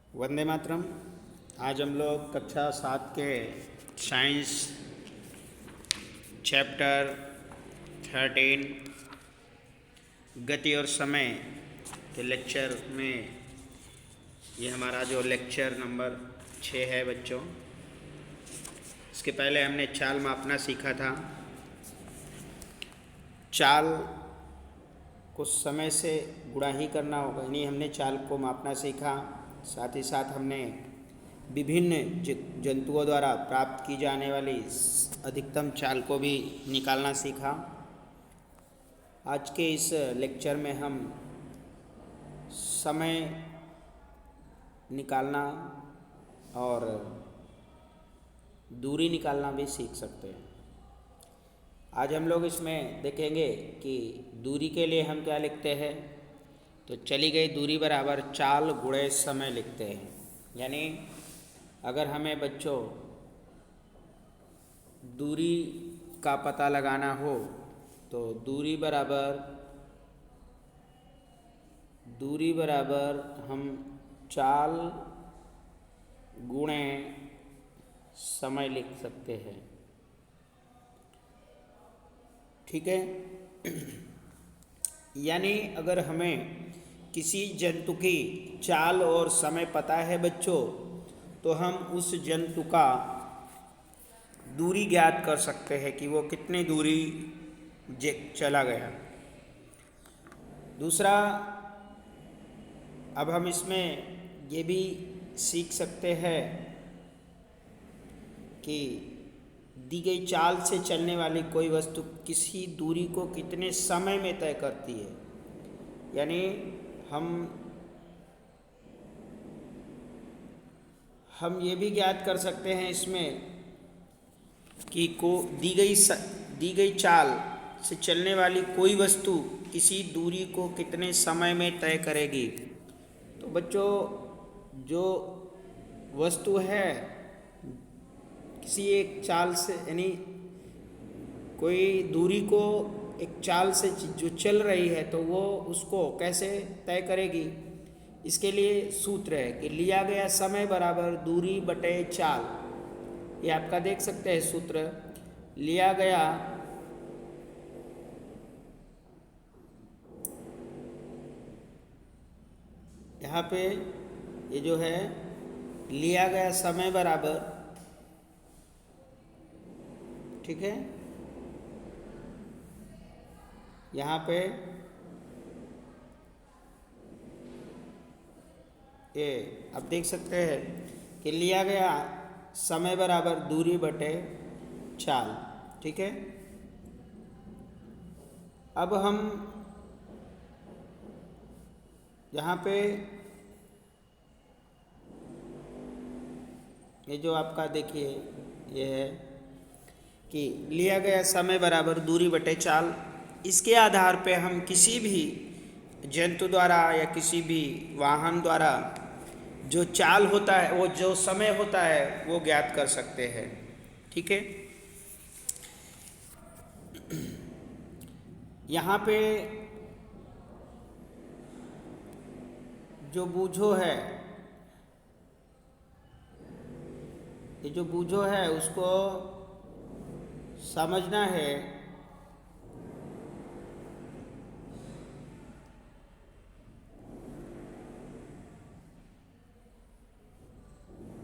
वंदे मातरम। आज हम लोग कक्षा 7 के साइंस चैप्टर 13 गति और समय के लेक्चर में ये हमारा जो लेक्चर नंबर 6 है बच्चों। इसके पहले हमने चाल मापना सीखा था। चाल को समय से गुणा ही करना होगा, यानी हमने चाल को मापना सीखा। साथ ही साथ हमने विभिन्न जंतुओं द्वारा प्राप्त की जाने वाली अधिकतम चाल को भी निकालना सीखा। आज के इस लेक्चर में हम समय निकालना और दूरी निकालना भी सीख सकते हैं। आज हम लोग इसमें देखेंगे कि दूरी के लिए हम क्या लिखते हैं। तो चली गई दूरी बराबर चाल गुणे समय लिखते हैं। यानी अगर हमें बच्चों दूरी का पता लगाना हो तो दूरी बराबर हम चाल गुणे समय लिख सकते हैं। ठीक है। यानी अगर हमें किसी जंतु की चाल और समय पता है बच्चों, तो हम उस जंतु का दूरी ज्ञात कर सकते हैं कि वो कितनी दूरी चला गया। दूसरा, अब हम इसमें ये भी सीख सकते हैं कि दी गई चाल से चलने वाली कोई वस्तु किसी दूरी को कितने समय में तय करती है। यानी हम ये भी ज्ञात कर सकते हैं इसमें कि दी गई चाल से चलने वाली कोई वस्तु किसी दूरी को कितने समय में तय करेगी। तो बच्चों, जो वस्तु है किसी एक चाल से, यानी कोई दूरी को एक चाल से जो चल रही है, तो वो उसको कैसे तय करेगी। इसके लिए सूत्र है कि लिया गया समय बराबर दूरी बटे चाल। ये आपका देख सकते हैं सूत्र। लिया गया यहाँ पे ये जो है लिया गया समय बराबर, ठीक है, यहाँ पे ये आप देख सकते हैं कि लिया गया समय बराबर दूरी बटे चाल। ठीक है। अब हम यहाँ पे ये जो आपका देखिए ये है कि लिया गया समय बराबर दूरी बटे चाल। इसके आधार पे हम किसी भी जंतु द्वारा या किसी भी वाहन द्वारा जो चाल होता है, वो जो समय होता है, वो ज्ञात कर सकते हैं। ठीक है। यहाँ पे जो बूझो है, ये जो बूझो है उसको समझना है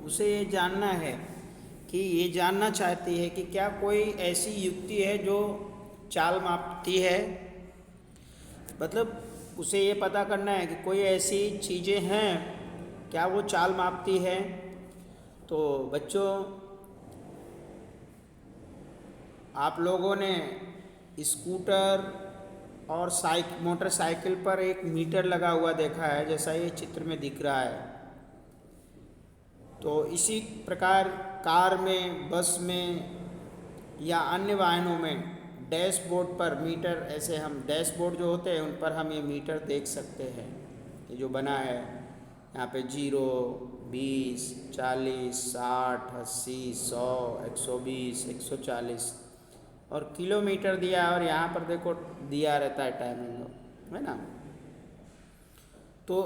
उसे ये जानना है कि ये जानना चाहती है कि क्या कोई ऐसी युक्ति है जो चाल मापती है। मतलब उसे ये पता करना है कि कोई ऐसी चीज़ें हैं क्या वो चाल मापती है। तो बच्चों, आप लोगों ने स्कूटर और मोटरसाइकिल पर एक मीटर लगा हुआ देखा है, जैसा ये चित्र में दिख रहा है। तो इसी प्रकार कार में, बस में या अन्य वाहनों में डैशबोर्ड पर मीटर, ऐसे हम डैशबोर्ड जो होते हैं उन पर हम ये मीटर देख सकते हैं। ये जो बना है यहाँ पे 0, 20, 40, 60, 80, 100, 120, 140 और किलोमीटर दिया, और यहाँ पर देखो दिया रहता है टाइमिंग, है ना। तो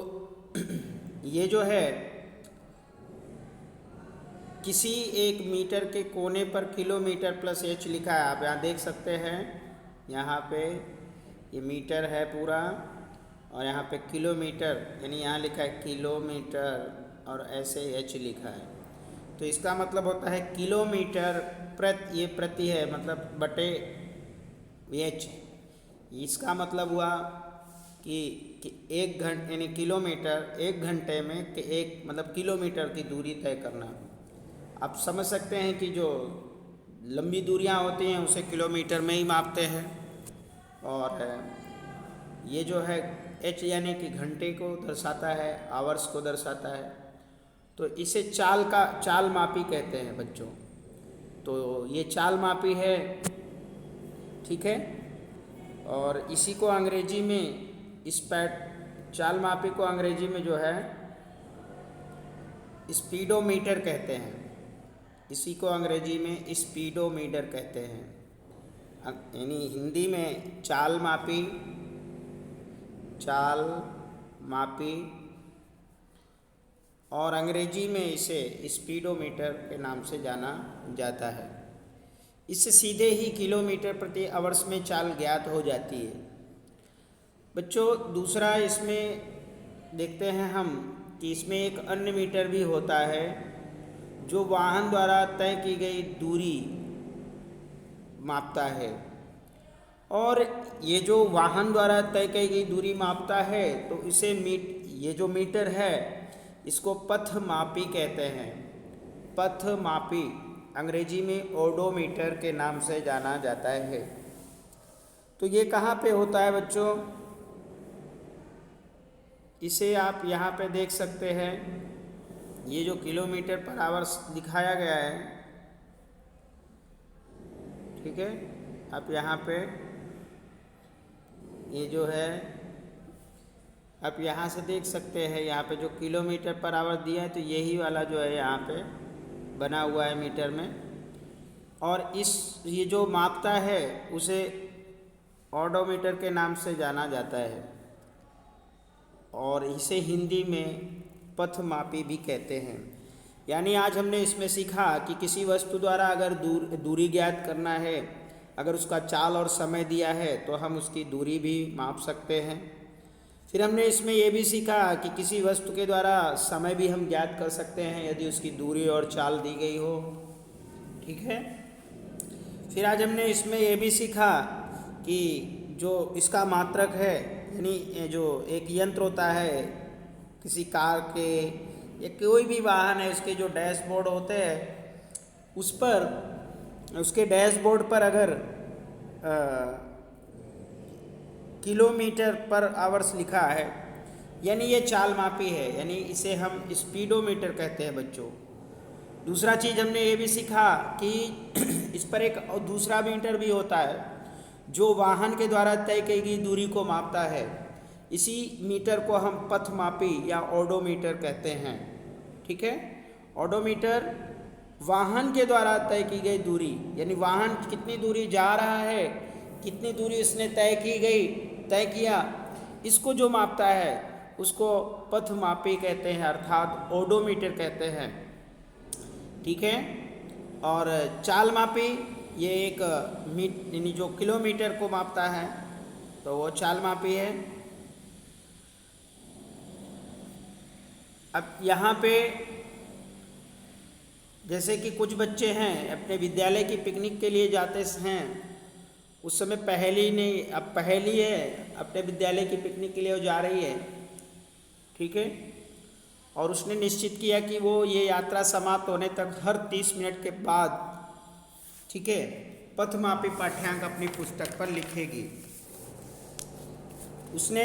ये जो है किसी एक मीटर के कोने पर किलोमीटर प्लस एच लिखा है, आप यहाँ देख सकते हैं। यहाँ पे ये मीटर है पूरा और यहाँ पे किलोमीटर, यानी यहाँ लिखा है किलोमीटर और ऐसे एच लिखा है। तो इसका मतलब होता है किलोमीटर ये प्रति है, मतलब बटे एच। इसका मतलब हुआ कि एक घंटे यानी किलोमीटर, एक घंटे में एक मतलब किलोमीटर की दूरी तय करना। आप समझ सकते हैं कि जो लंबी दूरियां होती हैं उसे किलोमीटर में ही मापते हैं। और ये जो है एच यानी कि घंटे को दर्शाता है, आवर्स को दर्शाता है। तो इसे चाल मापी कहते हैं बच्चों। तो ये चाल मापी है, ठीक है। और इसी को अंग्रेजी में चाल मापी को अंग्रेजी में जो है स्पीडोमीटर कहते हैं। इसी को अंग्रेजी में स्पीडोमीटर कहते हैं, यानी हिंदी में चाल मापी और अंग्रेजी में इसे स्पीडोमीटर के नाम से जाना जाता है। इससे सीधे ही किलोमीटर प्रति आवर्स में चाल ज्ञात हो जाती है। बच्चों दूसरा इसमें देखते हैं हम कि इसमें एक अन्य मीटर भी होता है जो वाहन द्वारा तय की गई दूरी मापता है। और ये जो वाहन द्वारा तय की गई दूरी मापता है तो इसे ये जो मीटर है इसको पथ मापी कहते हैं। पथ मापी अंग्रेजी में ओडोमीटर के नाम से जाना जाता है। तो ये कहाँ पे होता है बच्चों? इसे आप यहाँ पे देख सकते हैं। ये जो किलोमीटर पर आवर्स दिखाया गया है, ठीक है, आप यहाँ पे ये जो है आप यहाँ से देख सकते हैं। यहाँ पे जो किलोमीटर पर आवर दिया है तो यही वाला जो है यहाँ पे बना हुआ है मीटर में। और ये जो मापता है उसे ओडोमीटर के नाम से जाना जाता है और इसे हिंदी में पथ मापी भी कहते हैं। यानी आज हमने इसमें सीखा कि किसी वस्तु द्वारा अगर दूरी ज्ञात करना है, अगर उसका चाल और समय दिया है तो हम उसकी दूरी भी माप सकते हैं। फिर हमने इसमें यह भी सीखा कि किसी वस्तु के द्वारा समय भी हम ज्ञात कर सकते हैं यदि उसकी दूरी और चाल दी गई हो, ठीक है। फिर आज हमने इसमें यह भी सीखा कि जो इसका मात्रक है, यानी जो एक यंत्र होता है किसी कार के या कोई भी वाहन है, उसके जो डैशबोर्ड होते हैं उस पर, उसके डैशबोर्ड पर अगर किलोमीटर पर आवर्स लिखा है यानी ये चाल मापी है, यानी इसे हम स्पीडोमीटर कहते हैं बच्चों। दूसरा चीज़ हमने ये भी सीखा कि इस पर एक दूसरा मीटर भी होता है जो वाहन के द्वारा तय की गई दूरी को मापता है। इसी मीटर को हम पथ मापी या ओडोमीटर कहते हैं, ठीक है। ओडोमीटर वाहन के द्वारा तय की गई दूरी, यानी वाहन कितनी दूरी जा रहा है, कितनी दूरी उसने तय किया, इसको जो मापता है उसको पथ मापी कहते हैं, अर्थात ओडोमीटर कहते हैं, ठीक है। और चाल मापी ये एक यानी जो किलोमीटर को मापता है तो वो चाल मापी है। अब यहाँ पे जैसे कि कुछ बच्चे हैं अपने विद्यालय की पिकनिक के लिए जाते हैं, उस समय पहली नहीं, अब पहली है, अपने विद्यालय की पिकनिक के लिए वो जा रही है, ठीक है। और उसने निश्चित किया कि वो ये यात्रा समाप्त होने तक हर 30 मिनट के बाद, ठीक है, पथमापी पाठ्यांक अपनी पुस्तक पर लिखेगी। उसने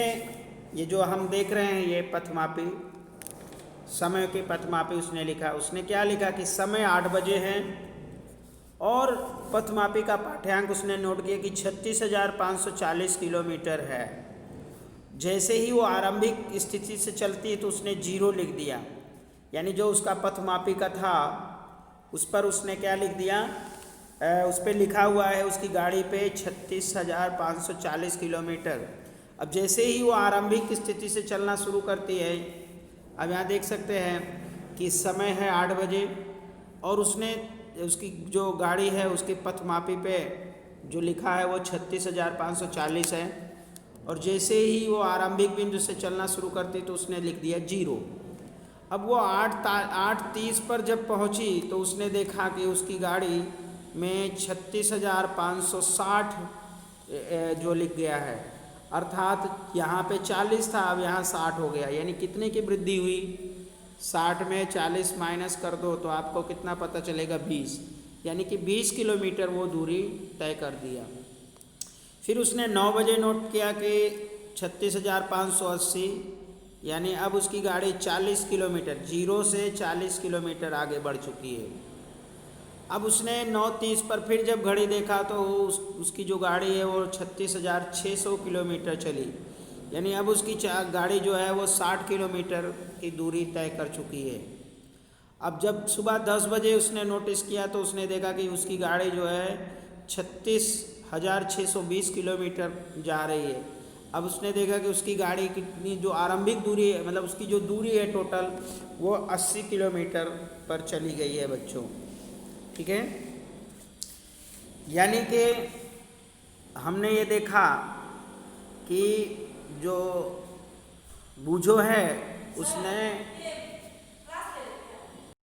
ये जो हम देख रहे हैं ये पथमापी, समय के पथमापी उसने लिखा। उसने क्या लिखा कि समय 8 बजे है और पथमापी का पाठ्यांक उसने नोट किया कि 36,540 किलोमीटर है। जैसे ही वो आरंभिक स्थिति से चलती है तो उसने 0 लिख दिया, यानी जो उसका पथमापी का था उस पर उसने क्या लिख दिया, उस पर लिखा हुआ है उसकी गाड़ी पे 36,540 किलोमीटर। अब जैसे ही वो आरंभिक स्थिति से चलना शुरू करती है, अब यहाँ देख सकते हैं कि समय है 8 बजे और उसने उसकी जो गाड़ी है उसके पथमापी पे जो लिखा है वो 36,540 है, और जैसे ही वो आरंभिक बिंदु से चलना शुरू करती तो उसने लिख दिया 0। अब वो 8:30 पर जब पहुंची तो उसने देखा कि उसकी गाड़ी में 36,560 जो लिख गया है, अर्थात यहाँ पे 40 था, अब यहाँ 60 हो गया। यानी कितने की वृद्धि हुई? 60 में 40 माइनस कर दो तो आपको कितना पता चलेगा? 20। यानी कि 20 किलोमीटर वो दूरी तय कर दिया। फिर उसने 9 बजे नोट किया कि 36,580, यानी अब उसकी गाड़ी 40 किलोमीटर 0 से 40 किलोमीटर आगे बढ़ चुकी है। अब उसने 9:30 पर फिर जब घड़ी देखा तो उसकी जो गाड़ी है वो 36,600 किलोमीटर चली। यानी अब उसकी गाड़ी जो है वो 60 किलोमीटर की दूरी तय कर चुकी है। अब जब सुबह 10 बजे उसने नोटिस किया तो उसने देखा कि उसकी गाड़ी जो है 36,620 किलोमीटर जा रही है। अब उसने देखा कि उसकी गाड़ी कितनी जो आरंभिक दूरी है, मतलब उसकी जो दूरी है टोटल, वो 80 किलोमीटर पर चली गई है बच्चों। ठीक है, यानी कि हमने ये देखा कि जो बूझो है उसने